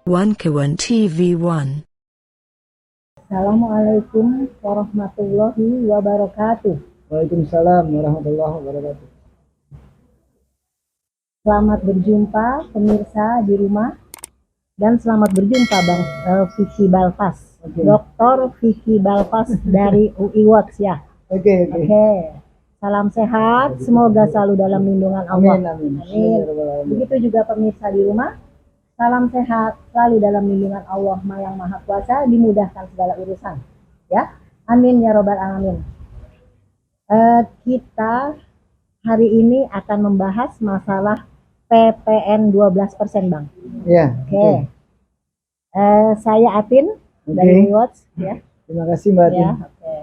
One Kawan TV1. Assalamualaikum warahmatullahi wabarakatuh. Waalaikumsalam warahmatullahi wabarakatuh. Selamat berjumpa pemirsa di rumah dan selamat berjumpa Bang Vicky Balfas, Dr. Vicky Balfas dari UI Watch ya. Oke. Salam sehat, semoga selalu dalam lindungan Allah. Amin. Begitu juga pemirsa di rumah, salam sehat, selalu dalam lindungan Allah yang Maha Kuasa, dimudahkan segala urusan. Ya, amin ya robbal alamin. Kita hari ini akan membahas masalah PPN 12%, Bang. Ya. Oke. Saya Atin dari Watch ya. Terima kasih Mbak Atin. Ya, oke.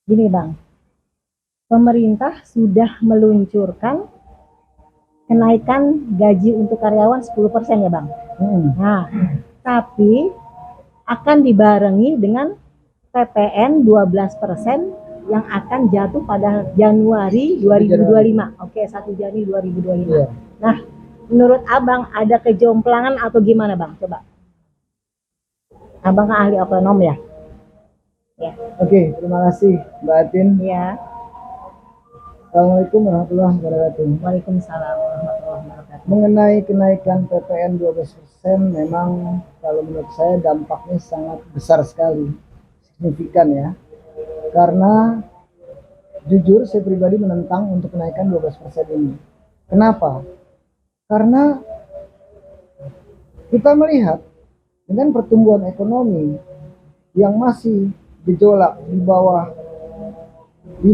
Gini, Bang. Pemerintah sudah meluncurkan kenaikan gaji untuk karyawan 10% ya, Bang. Nah, tapi akan dibarengi dengan PPN 12% yang akan jatuh pada Januari 2025. Oke, 1 Januari 2025. Yeah. Nah, menurut Abang ada kejomplangan atau gimana, Bang? Coba. Abang kan ahli ekonom ya? Ya. Oke, terima kasih Mbak Atin. Ya. Assalamualaikum warahmatullahi wabarakatuh. Waalaikumsalam warahmatullahi wabarakatuh. Mengenai kenaikan PPN 12%, memang kalau menurut saya dampaknya sangat besar sekali, signifikan ya. Karena jujur saya pribadi menentang untuk kenaikan 12% ini. Kenapa? Karena kita melihat dengan pertumbuhan ekonomi yang masih gejolak di bawah 5,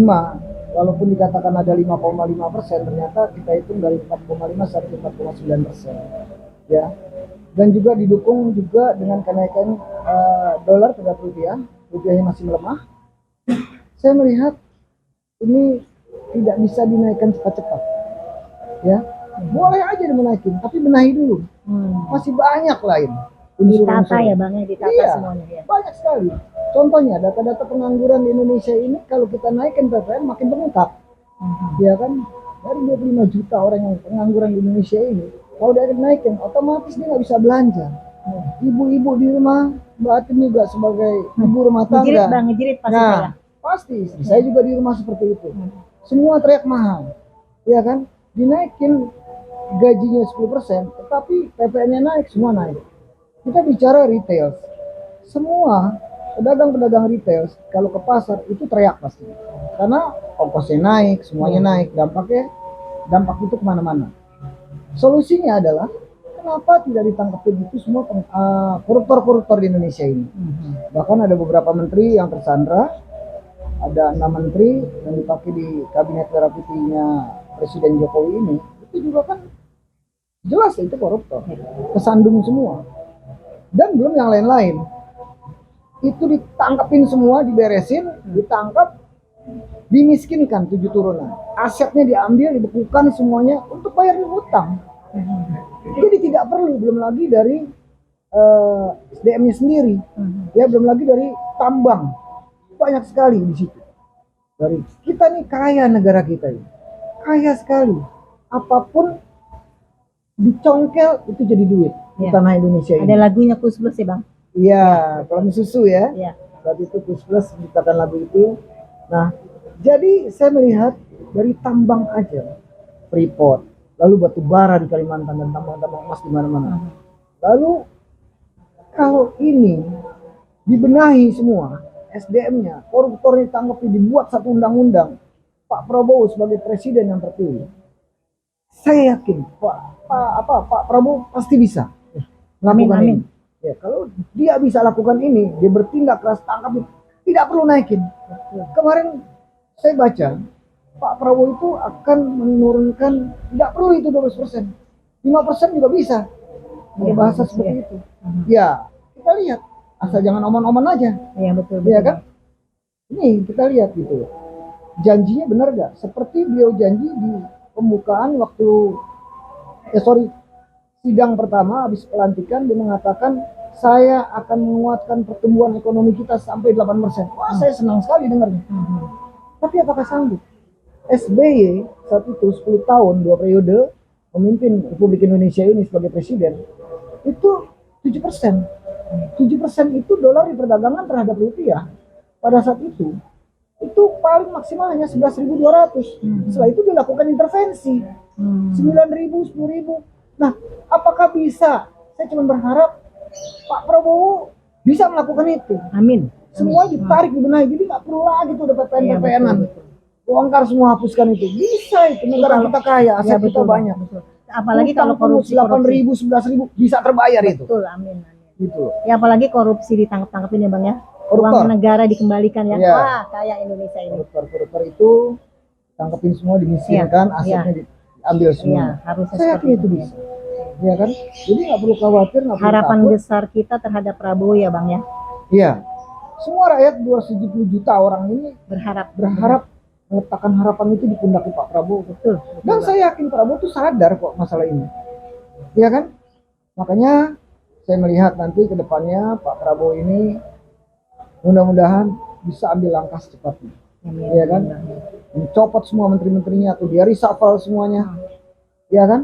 walaupun dikatakan ada 5,5%, ternyata kita hitung dari 4,5 sampai 4,9%. Ya. Dan juga didukung juga dengan kenaikan dolar terhadap rupiah, rupiahnya masih melemah. Saya melihat ini tidak bisa dinaikkan cepat-cepat. Ya, boleh aja dinaikin, tapi benahi dulu. Masih banyak lain. Ditata ya, Bang, ya, ditata iya, semuanya ya. Banyak sekali. Contohnya data-data pengangguran di Indonesia ini, kalau kita naikkan PPN makin bengkak. Ya kan, dari 25 juta orang yang pengangguran di Indonesia ini, kalau dia naikkan, otomatis dia nggak bisa belanja. Ibu-ibu di rumah, Mbak Atin juga sebagai ibu rumah tangga. Ngejerit pasti nah, saya. Pasti. Saya juga di rumah seperti itu. Semua teriak mahal. Ya kan? Dinaikin gajinya 10%, tetapi PPN-nya naik, semua naik. Kita bicara retail. Semua pedagang-pedagang retail kalau ke pasar itu teriak pasti. Karena ongkosnya naik, semuanya naik, dampak itu kemana-mana. Solusinya adalah kenapa tidak ditangkapin itu semua koruptor-koruptor di Indonesia ini. Bahkan ada beberapa menteri yang tersandra, ada 6 menteri yang dipakai di kabinet merah putihnya Presiden Jokowi ini, itu juga kan jelas itu koruptor, kesandung semua. Dan belum yang lain-lain. Itu ditangkapin semua, diberesin, ditangkap, dimiskinkan 7 turunan. Asetnya diambil, dibekukan semuanya untuk bayar utang. Jadi tidak perlu, belum lagi dari SDM-nya sendiri. Ya, belum lagi dari tambang. Banyak sekali di situ. Dari kita nih kaya, negara kita ini. Kaya sekali. Apapun dicongkel itu jadi duit. Di tanah Indonesia ini. Ada lagunya Kus Plus ya, Bang? Iya, kalau susu ya. Iya. Saat itu Kus Plus menciptakan lagu itu. Nah, jadi saya melihat dari tambang aja, Freeport, lalu batu bara di Kalimantan dan tambang-tambang emas di mana-mana. Lalu kalau ini dibenahi semua, SDM-nya, koruptor ditangkap, dibuat satu undang-undang, Pak Prabowo sebagai presiden yang terpilih, saya yakin Pak Prabowo pasti bisa lakukan ini. Ya, kalau dia bisa lakukan ini, dia bertindak keras, tangkap, tidak perlu naikin. Kemarin saya baca Pak Prabowo itu akan menurunkan, tidak perlu itu 12%, 5% juga bisa. Bahasa seperti itu. Ya, kita lihat, asal jangan oman-oman aja. Iya, betul. Ya kan? Ini kita lihat gitu. Janjinya benar gak? Seperti beliau janji di pembukaan waktu sidang pertama habis pelantikan, dia mengatakan saya akan menguatkan pertumbuhan ekonomi kita sampai 8%. Wah, saya senang sekali dengarnya. Tapi apakah sanggup? SBY saat itu 10 tahun 2 periode memimpin Republik Indonesia ini sebagai presiden, itu 7%. 7% itu dolar di perdagangan terhadap rupiah pada saat itu paling maksimalnya 11.200. Setelah itu dilakukan intervensi 9.000, 10.000. Nah, apakah bisa? Saya cuma berharap Pak Prabowo bisa melakukan itu. Amin. Semua ditarik dibenahi, jadi nggak perlu lagi tuh ada PPN-PPN-an. Bongkar semua, hapuskan itu. Bisa itu, negara kita kaya, aset kita banyak. Betul. Apalagi kalau korupsi 8.000, 11.000 bisa terbayar itu. Betul, amin. Gitu. Ya apalagi korupsi ditangkap-tangkapin ya Bang ya. Koruptor. Uang negara dikembalikan ya. Iya. Wah, kayak Indonesia ini. Koruptor itu tangkepin semua, dimiskinkan, asetnya diambil semua. Iya, harusnya Saya yakin seperti itu bisa. Ya kan? Jadi nggak perlu khawatir, nggak perlu Harapan takut. besar kita terhadap Prabowo ya Bang ya. Iya. Semua rakyat 270 juta orang ini Berharap meletakkan harapan itu di pundak Pak Prabowo. betul. Dan saya yakin Prabowo tuh sadar kok masalah ini. Iya kan? Makanya saya melihat nanti ke depannya Pak Prabowo ini mudah-mudahan bisa ambil langkah secepatnya. Amin. Iya kan? Mencopot semua menteri-menterinya atau dia reshuffle semuanya. Iya kan?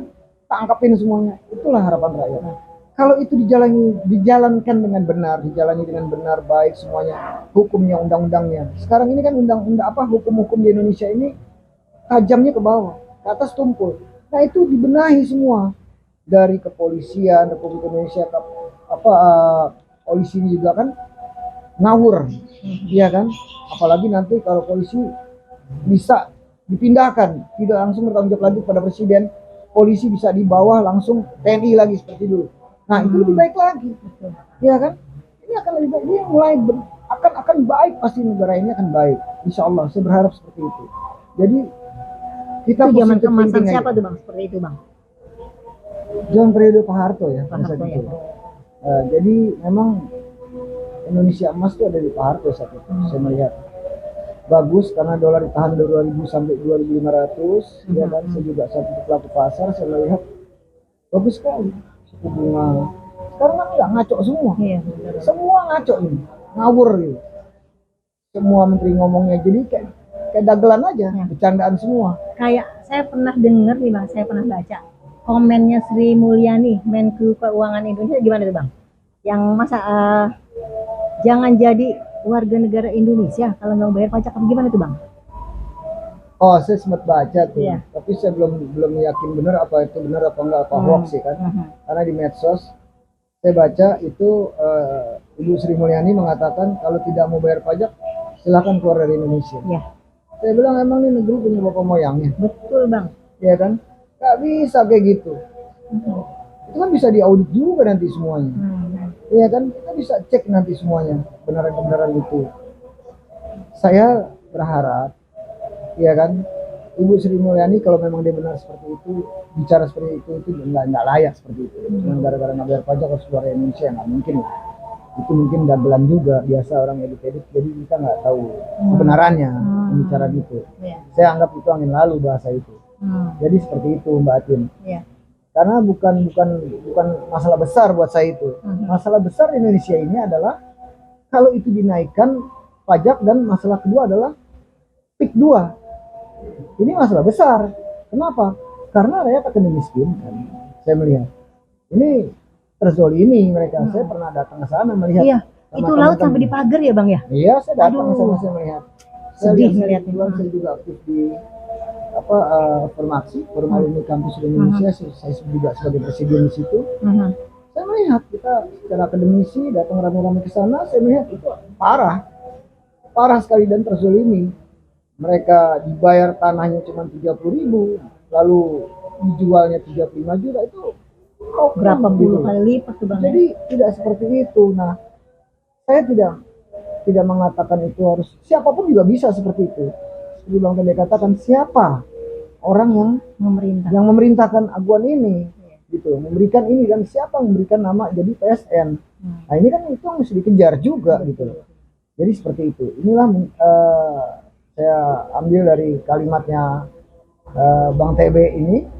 Tangkapin semuanya. Itulah harapan rakyat. Kalau itu dijalankan dengan benar, dijalani dengan benar, baik semuanya, hukumnya, undang-undangnya. Sekarang ini kan hukum-hukum di Indonesia ini tajamnya ke bawah, ke atas tumpul. Nah itu dibenahi semua dari kepolisian Republik Indonesia, polisi ini juga kan ngawur, iya kan? Apalagi nanti kalau polisi bisa dipindahkan, tidak langsung bertanggung jawab lagi pada presiden, polisi bisa di bawah langsung TNI lagi seperti dulu. Nah itu lebih baik lagi, ya kan? Ini akan lebih baik. Ini mulai akan baik, pasti negara ini akan baik. Insya Allah, saya berharap seperti itu. Jadi kita Itu zaman positive kemasan thinking siapa aja. tuh Bang? Seperti itu Bang. Zaman periode Pak Harto ya. Pak masa Harto itu. ya. Jadi memang Indonesia emas itu ada di Pak Harto saat itu. Saya melihat bagus karena dolar ditahan 2.000 sampai 2.500. Ya kan, saya juga satu pelaku pasar, saya melihat bagus sekali. Suku bunga sekarang kan nggak ngaco semua, Iya. semua ngaco ini, ngawur gitu. Semua menteri ngomongnya jadi kayak dagelan aja, bercandaan semua. Kayak saya pernah dengar nih Bang, saya pernah baca komennya Sri Mulyani, Menko Keuangan Indonesia gimana tuh Bang? Yang masa jangan jadi warga negara Indonesia kalau nggak bayar pajak, apa gimana tuh Bang? Oh, saya sempat baca tuh, Iya. tapi saya belum yakin benar apa itu benar apa enggak, apa hoax sih kan. Karena di medsos saya baca itu Ibu Sri Mulyani mengatakan kalau tidak mau bayar pajak silakan keluar dari Indonesia. Iya. Saya bilang emang ini negeri punya bapak moyangnya, Betul Bang. ya kan? Nggak bisa kayak gitu. Itu kan bisa diaudit juga nanti semuanya, ya kan? Kita bisa cek nanti semuanya kebenaran itu. Saya berharap, ya kan, Ibu Sri Mulyani kalau memang dia benar seperti itu, bicara seperti itu nggak layak seperti itu. Cuma gara-gara nggak bayar pajak harus keluar dari Indonesia, nggak mungkin lah. Itu mungkin dagelan juga, biasa orang edit-edit, jadi kita nggak tahu kebenarannya bicara gitu. Iya. Saya anggap itu angin lalu bahasa itu. Jadi seperti itu Mbak Atin. Iya. Karena bukan masalah besar buat saya itu. Masalah besar Indonesia ini adalah kalau itu dinaikkan pajak, dan masalah kedua adalah PIK 2. Ini masalah besar. Kenapa? Karena rakyat akan dimiskinkan. Saya melihat ini terzolimi mereka. Saya pernah datang ke sana melihat. Iya. sama Itu laut teman-teman. sampai dipagar ya Bang ya? Iya, saya datang ke Aduh. sana, saya melihat. Sedih Saya ngeliatnya. lihat, saya juga aktif di Formaksi, Forum Alumni Kampus Indonesia. Saya juga sebagai presiden di situ. Saya melihat kita secara akademisi datang rame-rame ke sana, saya melihat itu parah sekali dan terzolimi. Mereka dibayar tanahnya cuma 30.000, lalu dijualnya 35 juta, itu Berapa puluh gitu. kali lipat tuh Bang? Jadi tidak seperti itu. Nah, saya tidak mengatakan itu harus, siapapun juga bisa seperti itu. Seperti Bang tadi katakan, siapa orang yang memerintahkan aguan ini, gitu, memberikan ini, dan siapa yang memberikan nama jadi PSN. Nah ini kan itu harus dikejar juga gitu. Jadi seperti itu. Inilah saya ambil dari kalimatnya Bang TB ini,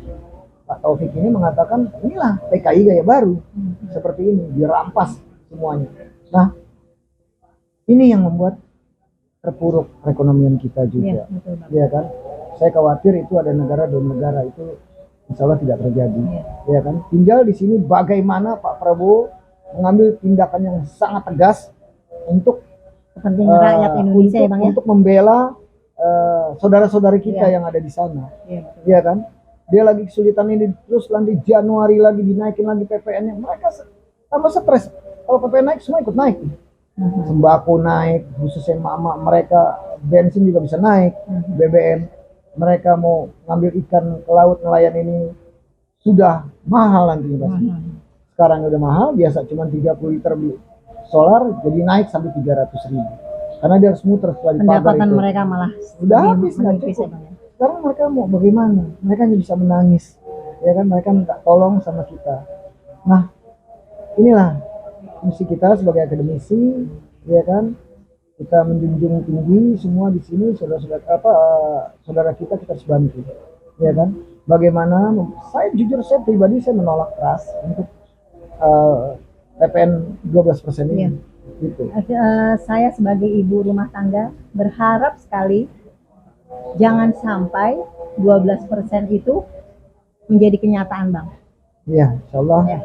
Pak Taufik ini mengatakan inilah PKI gaya baru, seperti ini, dirampas semuanya. Nah ini yang membuat terpuruk perekonomian kita juga, ya kan? Saya khawatir itu ada negara dan negara itu insya Allah tidak terjadi, ya kan? Tinggal di sini bagaimana Pak Prabowo mengambil tindakan yang sangat tegas untuk Kepentingan rakyat Indonesia untuk, ya Bang ya. untuk membela saudara-saudari kita Iya. yang ada di sana, Iya, betul. iya kan? Dia lagi kesulitan ini, terus nanti Januari lagi dinaikin lagi PPN-nya, mereka tambah stres. Kalau PPN naik, semua ikut naik. Sembako naik, khususnya emak-emak mereka, bensin juga bisa naik, BBM. Mereka mau ngambil ikan ke laut nelayan ini sudah mahal nantinya pasti. Sekarang udah mahal, biasa cuma 30 liter beli solar, jadi naik sampai 300.000. Karena dia harus muter setelah dipagar Pendapatan itu. mereka malah Udah lebih habis, nggak menipis cukup. ya Bang ya. Sekarang mereka mau bagaimana? Mereka hanya bisa menangis, ya kan? Mereka minta tolong sama kita. Nah, inilah misi kita sebagai akademisi, ya kan? Kita menjunjung tinggi semua di sini, saudara kita harus bantu, ya kan? Bagaimana? Saya pribadi saya menolak keras untuk PPN 12% ini. Iya. Gitu. Saya sebagai ibu rumah tangga berharap sekali jangan sampai 12% itu menjadi kenyataan Bang. Iya, insyaallah. Ya.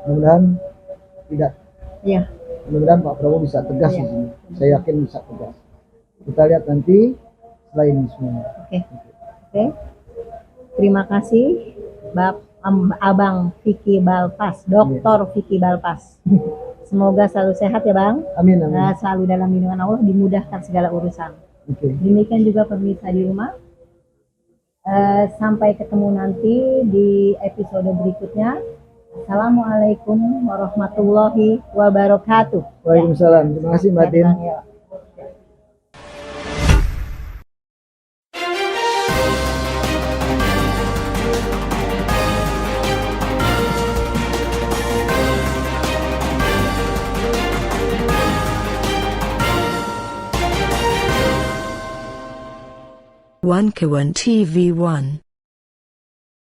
Mudah-mudahan tidak. Iya. Mudah-mudahan Pak Prabowo bisa tegas Iya. di sini. Saya yakin bisa tegas. Kita lihat nanti setelah ini semua. Oke. Terima kasih Abang Vicky Balpas, Dr. Vicky Balpas. Semoga selalu sehat ya Bang. Amin, amin. Selalu dalam lindungan Allah, dimudahkan segala urusan. Oke. Demikian juga pemirsa di rumah. Sampai ketemu nanti di episode berikutnya. Assalamualaikum warahmatullahi wabarakatuh. Waalaikumsalam. Terima kasih Mbak Tin. Ya. One Kawan TV 1